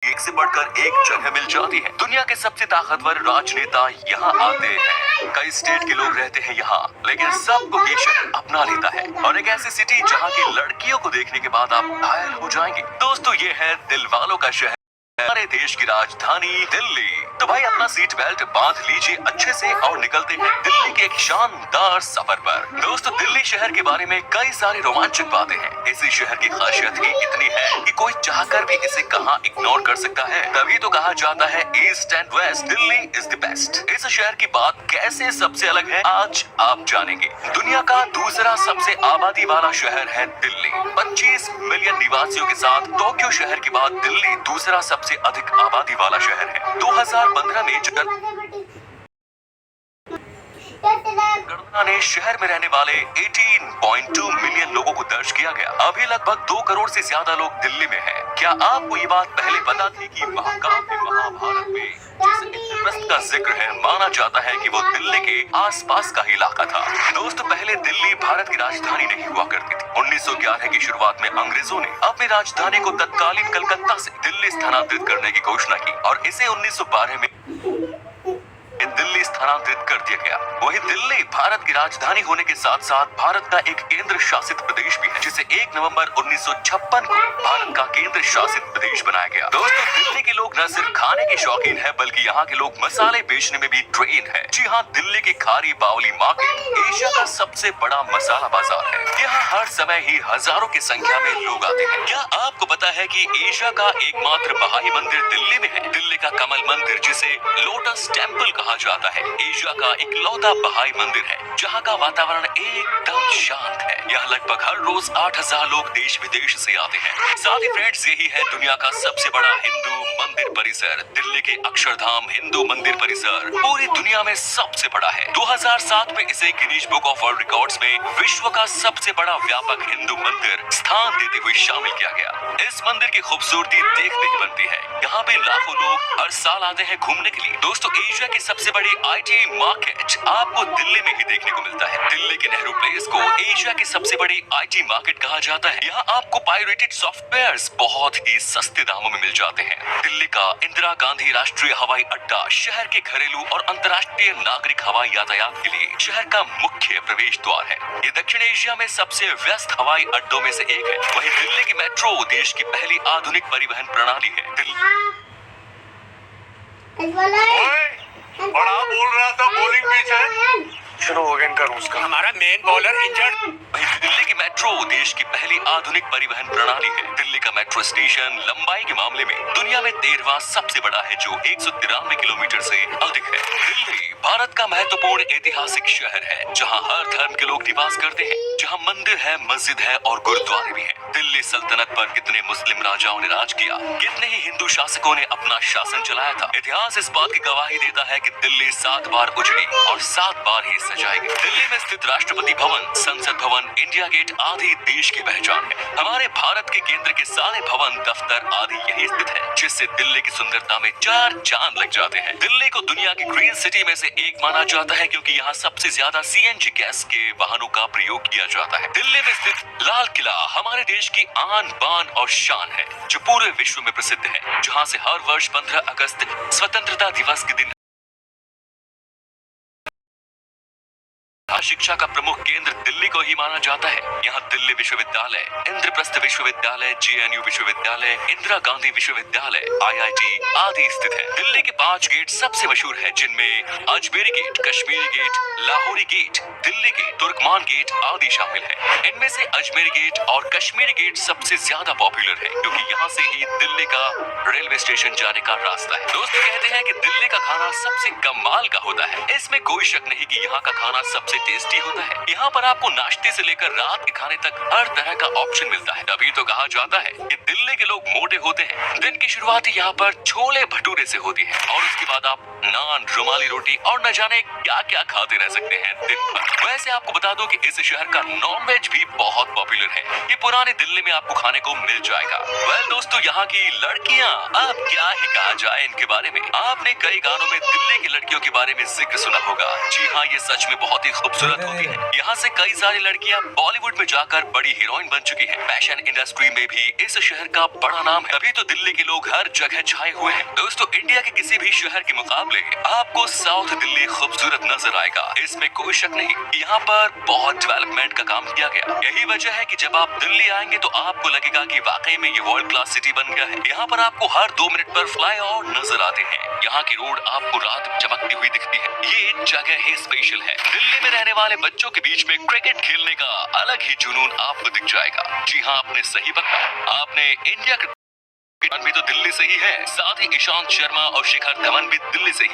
एक से बढ़कर एक जगह मिल जाती है। दुनिया के सबसे ताकतवर राजनेता यहाँ आते हैं, कई स्टेट के लोग रहते हैं यहाँ, लेकिन सबको ये शहर अपना लेता है। और एक ऐसी सिटी जहाँ की लड़कियों को देखने के बाद आप घायल हो जाएंगे। दोस्तों, ये है दिल वालों का शहर, हमारे देश की राजधानी दिल्ली। तो भाई अपना सीट बेल्ट बांध लीजिए अच्छे से और निकलते हैं दिल्ली के एक शानदार सफर पर। दोस्तों, दिल्ली शहर के बारे में कई सारी रोमांचक बातें हैं। इसी शहर की खासियत ही इतनी है कि कोई चाहकर भी इसे कहां इग्नोर कर सकता है। तभी तो कहा जाता है east and west, Delhi is the best. इस शहर की बात कैसे सबसे अलग है, आज आप जानेंगे। दुनिया का दूसरा सबसे आबादी वाला शहर है दिल्ली। 25 मिलियन निवासियों के साथ टोक्यो शहर के बाद दिल्ली दूसरा सबसे अधिक आबादी वाला शहर है। 2015 में जनगणना ने शहर में रहने वाले 18.2 मिलियन लोगों को दर्ज किया गया। अभी लगभग 2 करोड़ से ज्यादा लोग दिल्ली में हैं। क्या आपको ये बात पहले पता थी कि महाकाव्य महाभारत में जिस इंद्रप्रस्थ का जिक्र है, माना जाता है कि वो दिल्ली के आसपास का इलाका था। दोस्तों, पहले दिल्ली भारत की राजधानी नहीं हुआ करती थी। 1911 की शुरुआत में अंग्रेजों ने अपनी राजधानी को तत्कालीन कलकत्ता से दिल्ली स्थानांतरित करने की घोषणा की और इसे 1912 में दिल्ली स्थानांतरित कर दिया गया। वहीं दिल्ली भारत की राजधानी होने के साथ साथ भारत का एक केंद्र शासित प्रदेश भी है, जिसे 1 नवंबर 1956 को भारत का केंद्र शासित प्रदेश बनाया गया। दोस्तों, दिल्ली के लोग न सिर्फ खाने के शौकीन हैं, बल्कि यहाँ के लोग मसाले बेचने में भी ट्रेंड है। जी हाँ, दिल्ली की खारी बावली मार्केट एशिया का सबसे बड़ा मसाला बाजार है। यहाँ हर समय ही हजारों की संख्या में लोग आते हैं। क्या आपको पता है कि एशिया का एकमात्र बहाई मंदिर दिल्ली में है? दिल्ली का कमल मंदिर, जिसे लोटस टेम्पल कहा जाता है, एशिया का इकलौता बहाई मंदिर है जहाँ का वातावरण एकदम शांत है। यहाँ लगभग हर रोज 8000 लोग देश विदेश से आते हैं। साथ ही फ्रेंड्स, यही है दुनिया का सबसे बड़ा हिंदू मंदिर परिसर। दिल्ली के अक्षरधाम हिंदू मंदिर परिसर पूरी दुनिया में सबसे बड़ा है। 2007 में इसे Guinness book of world records में विश्व का सबसे बड़ा व्यापक हिंदू मंदिर स्थान देते हुए शामिल किया गया। इस मंदिर की खूबसूरती देखते ही बनती है। यहाँ पे लाखों लोग हर साल आते हैं घूमने के लिए। दोस्तों, एशिया की सबसे बड़ी IT मार्केट आपको दिल्ली में ही देखने को मिलता है। दिल्ली के नेहरू प्लेस को एशिया की सबसे बड़ी IT मार्केट कहा जाता है। यहाँ आपको पायरेटेड सॉफ्टवेयर्स बहुत ही सस्ते दामों में मिल जाते हैं। दिल्ली का इंदिरा गांधी राष्ट्रीय हवाई अड्डा शहर के घरेलू और अंतर्राष्ट्रीय नागरिक हवाई यातायात के लिए शहर का मुख्य प्रवेश द्वार है। ये दक्षिण एशिया में सबसे व्यस्त हवाई अड्डों में से एक है। वहीं दिल्ली की मेट्रो देश की पहली आधुनिक परिवहन प्रणाली है। बड़ा बोल रहा था, बॉलिंग पिच है, शुरू हो गया इनका रूस का। हमारा मेन बॉलर इंजर्ड। दिल्ली की मेट्रो देश की पहली आधुनिक परिवहन प्रणाली है। दिल्ली का मेट्रो स्टेशन लंबाई के मामले में दुनिया में 13वां सबसे बड़ा है, जो 193 किलोमीटर से अधिक है। दिल्ली भारत का महत्वपूर्ण ऐतिहासिक शहर है, जहां हर धर्म के लोग निवास करते हैं, जहां मंदिर है, मस्जिद है और गुरुद्वारे भी हैं। दिल्ली सल्तनत पर कितने मुस्लिम राजाओं ने राज किया, कितने ही हिंदू शासकों ने अपना शासन चलाया था। इतिहास इस बात की गवाही देता है कि दिल्ली 7 बार उजड़ी और 7 बार ही सजाई गई। दिल्ली में स्थित राष्ट्रपति भवन, संसद भवन, इंडिया गेट आदि देश की पहचान है। हमारे भारत के केंद्र के सारे भवन, दफ्तर आदि यही स्थित है, जिससे दिल्ली की सुंदरता में 4 चांद लग जाते हैं। दिल्ली को दुनिया की ग्रीन सिटी में से एक माना जाता है, क्योंकि यहाँ सबसे ज्यादा CNG गैस के वाहनों का प्रयोग किया जाता है। दिल्ली में स्थित लाल किला हमारे देश की आन बान और शान है, जो पूरे विश्व में प्रसिद्ध है, जहाँ से हर वर्ष 15 अगस्त स्वतंत्रता दिवस के दिन शिक्षा का प्रमुख केंद्र दिल्ली को ही माना जाता है। यहाँ दिल्ली विश्वविद्यालय, इंद्रप्रस्थ विश्वविद्यालय, JNU विश्वविद्यालय, इंदिरा गांधी विश्वविद्यालय, IIT आदि स्थित है। दिल्ली के 5 गेट सबसे मशहूर हैं, जिनमें Ajmeri gate, Kashmiri gate, Lahori gate, Delhi gate, Turkman gate आदि शामिल है। इनमें से अजमेरी गेट और कश्मीरी गेट सबसे ज्यादा पॉपुलर है, क्योंकि यहाँ से ही दिल्ली का रेलवे स्टेशन जाने का रास्ता है। दोस्तों, कहते हैं कि दिल्ली का खाना सबसे कमाल का होता है। इसमें कोई शक नहीं कि यहाँ का खाना सबसे टेस्टी होता है। यहाँ पर आपको नाश्ते से लेकर रात के खाने तक हर तरह का ऑप्शन मिलता है। तभी तो कहा जाता है कि दिल्ली के लोग मोटे होते हैं। दिन की शुरुआत यहाँ पर छोले भटूरे से होती है और उसके बाद आप नान, रुमाली रोटी और न जाने क्या क्या खाते रह सकते हैं दिन भर। वैसे आपको बता दूं कि इस शहर का नॉनवेज भी बहुत पॉपुलर है। ये पुराने दिल्ली में आपको खाने को मिल जाएगा। दोस्तों, यहाँ की लड़कियाँ, अब क्या ही कहा जाए इनके बारे में। आपने कई गानों में दिल्ली की लड़कियों के बारे में जिक्र सुना होगा। जी हाँ, ये सच में बहुत ही खूबसूरत खूबसूरत होती है। यहाँ से कई सारी लड़कियाँ बॉलीवुड में जाकर बड़ी हीरोइन बन चुकी हैं। फैशन इंडस्ट्री में भी इस शहर का बड़ा नाम है। अभी तो दिल्ली के लोग हर जगह छाए हुए हैं। दोस्तों, इंडिया के किसी भी शहर के मुकाबले आपको साउथ दिल्ली खूबसूरत नजर आएगा, इसमें कोई शक नहीं। यहाँ पर बहुत डेवलपमेंट का काम किया गया। यही वजह है कि जब आप दिल्ली आएंगे तो आपको लगेगा कि वाकई में ये वर्ल्ड क्लास सिटी बन गया है। यहाँ पर आपको हर 2 मिनट पर फ्लाईओवर नजर आते हैं। यहाँ की रोड आपको रात में चमकती हुई दिखती है। ये जगह ही स्पेशल है। दिल्ली में रहने वाले बच्चों के बीच में क्रिकेट खेलने का अलग ही जुनून आपको दिख जाएगा। जी हाँ, आपने सही पकड़ा। आपने इंडिया भी तो दिल्ली से ही है। साथ ही ईशांत शर्मा और शिखर धवन भी दिल्ली से ही